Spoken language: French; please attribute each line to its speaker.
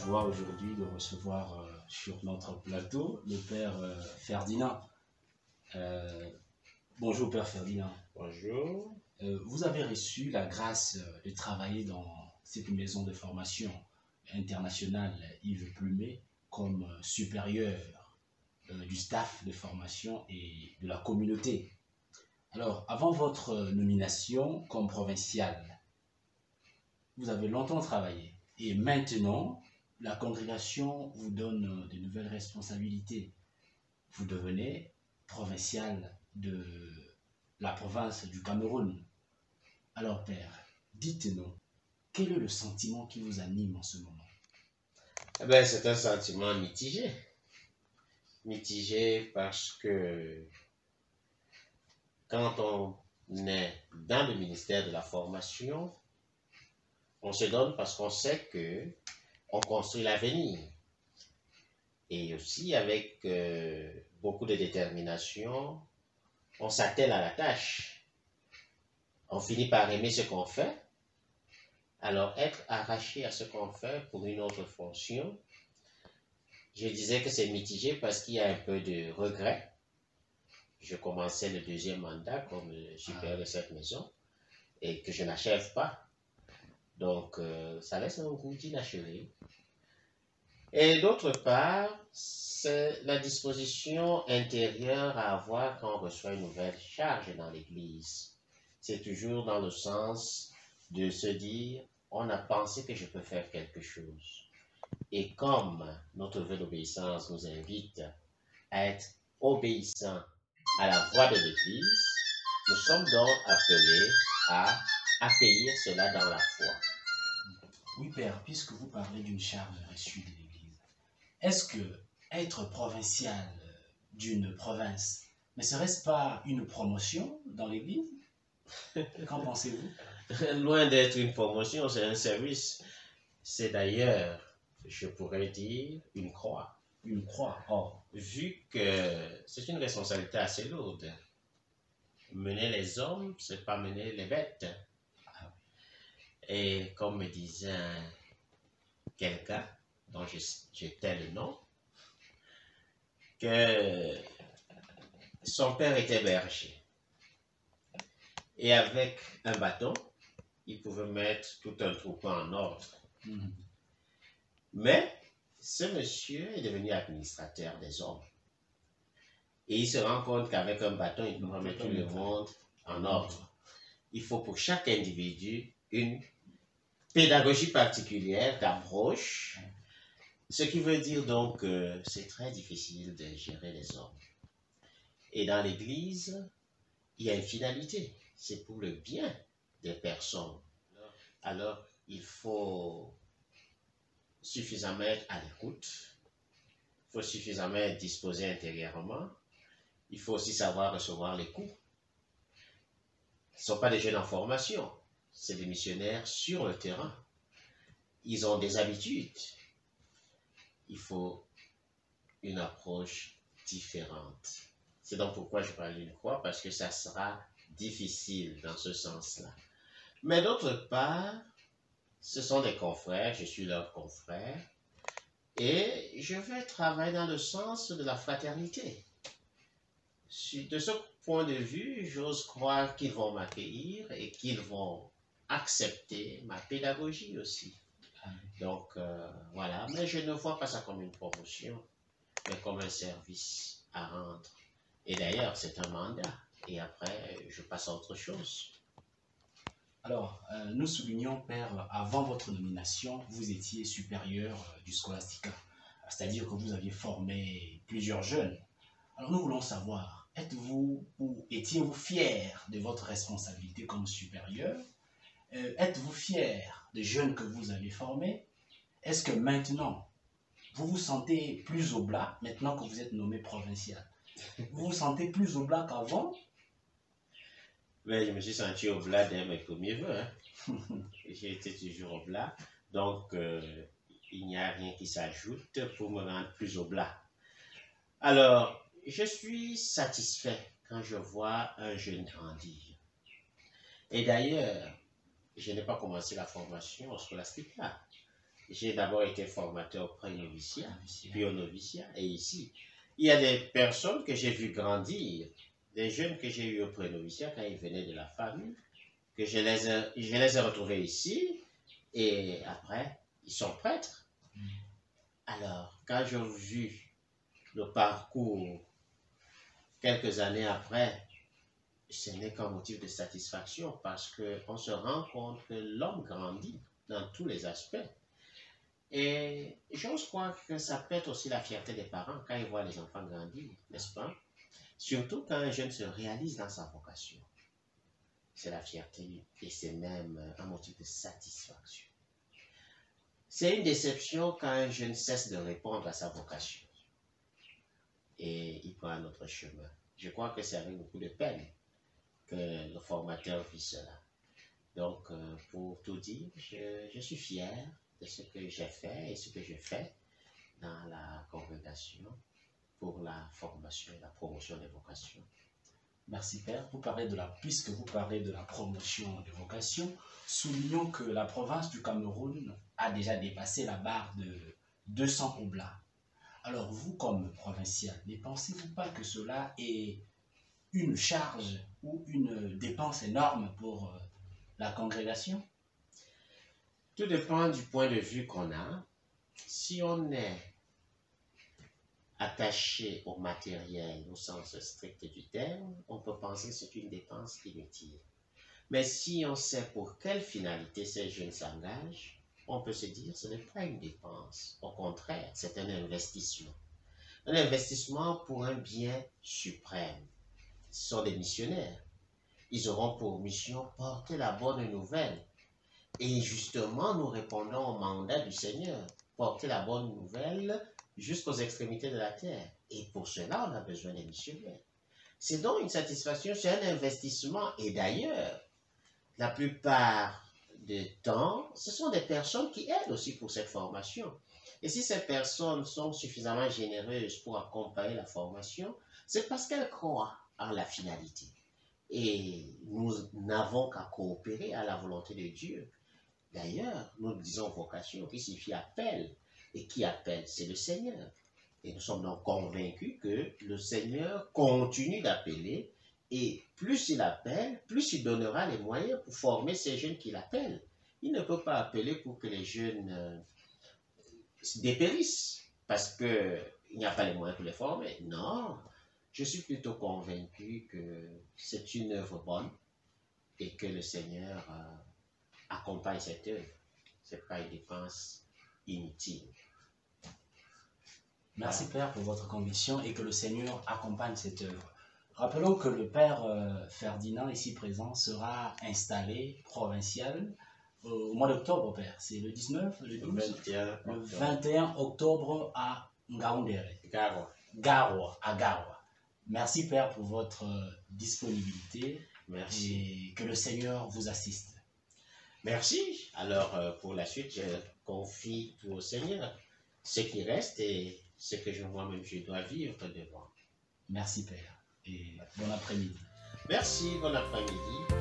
Speaker 1: joie aujourd'hui de recevoir sur notre plateau le père Ferdinand. Euh, Bonjour père Ferdinand.
Speaker 2: Bonjour.
Speaker 1: Vous avez reçu la grâce de travailler dans cette maison de formation internationale Yves Plumet comme supérieur du staff de formation et de la communauté. Alors, avant votre nomination comme provincial, vous avez longtemps travaillé et maintenant, la congrégation vous donne de nouvelles responsabilités. Vous devenez provincial de la province du Cameroun. Alors, père, dites-nous, quel est le sentiment qui vous anime en ce moment?
Speaker 2: C'est un sentiment mitigé. Mitigé parce que quand on est dans le ministère de la formation, on se donne parce qu'on sait que on construit l'avenir. Et aussi avec beaucoup de détermination, on s'attelle à la tâche. On finit par aimer ce qu'on fait. Alors être arraché à ce qu'on fait pour une autre fonction, je disais que c'est mitigé parce qu'il y a un peu de regret. Je commençais le deuxième mandat comme supérieur de cette maison et que je n'achève pas. Donc, ça laisse un goût d'inachevé. Et d'autre part, c'est la disposition intérieure à avoir quand on reçoit une nouvelle charge dans l'Église. C'est toujours dans le sens de se dire, on a pensé que je peux faire quelque chose. Et comme notre vœu d'obéissance nous invite à être obéissants à la voix de l'Église, nous sommes donc appelés à accueillir cela dans la foi.
Speaker 1: Oui, père, puisque vous parlez d'une charge reçue de l'Église, est-ce que être provincial d'une province ne serait-ce pas une promotion dans l'Église? Qu'en pensez-vous?
Speaker 2: Loin d'être une promotion, c'est un service. C'est d'ailleurs, je pourrais dire, une croix.
Speaker 1: Une croix, oh.
Speaker 2: Vu que c'est une responsabilité assez lourde. Mener les hommes, c'est pas mener les bêtes. Et comme me disait quelqu'un, dont je tais le nom, que son père était berger. Et avec un bâton, il pouvait mettre tout un troupeau en ordre. Mais ce monsieur est devenu administrateur des hommes. Et il se rend compte qu'avec un bâton, il ne peut pas mettre tout le monde en ordre. Il faut pour chaque individu une pédagogie particulière d'approche, ce qui veut dire donc que c'est très difficile de gérer les hommes. Et dans l'Église, il y a une finalité, c'est pour le bien des personnes. Alors, il faut suffisamment être à l'écoute, il faut suffisamment être disposé intérieurement, il faut aussi savoir recevoir les coups. Ce ne sont pas des jeunes en formation, c'est des missionnaires sur le terrain. Ils ont des habitudes. Il faut une approche différente. C'est donc pourquoi je parle d'une croix, parce que ça sera difficile dans ce sens-là. Mais d'autre part, ce sont des confrères, je suis leur confrère, et je vais travailler dans le sens de la fraternité. De ce point de vue, j'ose croire qu'ils vont m'accueillir et qu'ils vont accepter ma pédagogie aussi. Donc, voilà. Mais je ne vois pas ça comme une promotion, mais comme un service à rendre. Et d'ailleurs, c'est un mandat. Et après, je passe à autre chose.
Speaker 1: Alors, nous soulignons, père, avant votre nomination, vous étiez supérieur du Scholastica. C'est-à-dire que vous aviez formé plusieurs jeunes. Alors, nous voulons savoir, êtes-vous ou étiez-vous fier de votre responsabilité comme supérieur? Êtes-vous fier des jeunes que vous avez formés? Est-ce que maintenant, vous vous sentez plus au blas, maintenant que vous êtes nommé provincial? Vous vous sentez plus au blas qu'avant?
Speaker 2: Mais je me suis senti au blas dès mes premiers vœux. J'ai été toujours au blas. Donc, il n'y a rien qui s'ajoute pour me rendre plus au blas. Alors, je suis satisfait quand je vois un jeune grandir. Et d'ailleurs, je n'ai pas commencé la formation au Scholastica. j'ai d'abord été formateur pré-noviciat, puis au noviciat, et ici. Il y a des personnes que j'ai vues grandir, des jeunes que j'ai eus au pré-noviciat quand ils venaient de la famille, que je les ai retrouvés ici, et après, ils sont prêtres. Alors, quand j'ai vu le parcours quelques années après, ce n'est qu'un motif de satisfaction parce qu'on se rend compte que l'homme grandit dans tous les aspects. Et j'ose croire que ça peut être aussi la fierté des parents quand ils voient les enfants grandir, n'est-ce pas? Surtout quand un jeune se réalise dans sa vocation. C'est la fierté et c'est même un motif de satisfaction. C'est une déception quand un jeune cesse de répondre à sa vocation et il prend un autre chemin. Je crois que c'est avec beaucoup de peine que le formateur vit cela. Donc, pour tout dire, je suis fier de ce que j'ai fait et ce que je fais dans la congrégation pour la formation et la promotion des vocations.
Speaker 1: Merci Père. Puisque vous parlez de la promotion des vocations, soulignons que la province du Cameroun a déjà dépassé la barre de 200 oblats. Alors vous, comme provincial, ne pensez-vous pas que cela est une charge ou une dépense énorme pour la congrégation?
Speaker 2: Tout dépend du point de vue qu'on a. Si on est attaché au matériel au sens strict du terme, on peut penser que c'est une dépense inutile. Mais si on sait pour quelle finalité ces jeunes s'engagent, on peut se dire que ce n'est pas une dépense. Au contraire, c'est un investissement. Un investissement pour un bien suprême. Ce sont des missionnaires. Ils auront pour mission porter la bonne nouvelle. Et justement, nous répondons au mandat du Seigneur, porter la bonne nouvelle jusqu'aux extrémités de la terre. Et pour cela, on a besoin des missionnaires. C'est donc une satisfaction, c'est un investissement. Et d'ailleurs, la plupart du temps, ce sont des personnes qui aident aussi pour cette formation. Et si ces personnes sont suffisamment généreuses pour accompagner la formation, c'est parce qu'elles croient en la finalité. Et nous n'avons qu'à coopérer à la volonté de Dieu. D'ailleurs, nous disons vocation qui signifie appel. Et qui appelle? C'est le Seigneur. Et nous sommes donc convaincus que le Seigneur continue d'appeler. Et plus il appelle, plus il donnera les moyens pour former ces jeunes qu'il appelle. Il ne peut pas appeler pour que les jeunes dépérissent parce qu'il n'y a pas les moyens pour les former. Non, je suis plutôt convaincu que c'est une œuvre bonne et que le Seigneur accompagne cette œuvre. Ce n'est pas une dépense inutile.
Speaker 1: Merci Père pour votre conviction et que le Seigneur accompagne cette œuvre. Rappelons que le Père Ferdinand, ici présent, sera installé provincial au mois d'octobre, Père. C'est le 19, le 12, le 21 octobre à Ngaoundéré. Garoua, à Garoua. Merci Père pour votre disponibilité.
Speaker 2: Merci.
Speaker 1: Et que le Seigneur vous assiste.
Speaker 2: Merci. Alors, pour la suite, je confie tout au Seigneur. Ce qui reste et ce que moi-même je dois vivre devant.
Speaker 1: Merci Père. Et bon après-midi.
Speaker 2: Merci, bon après-midi.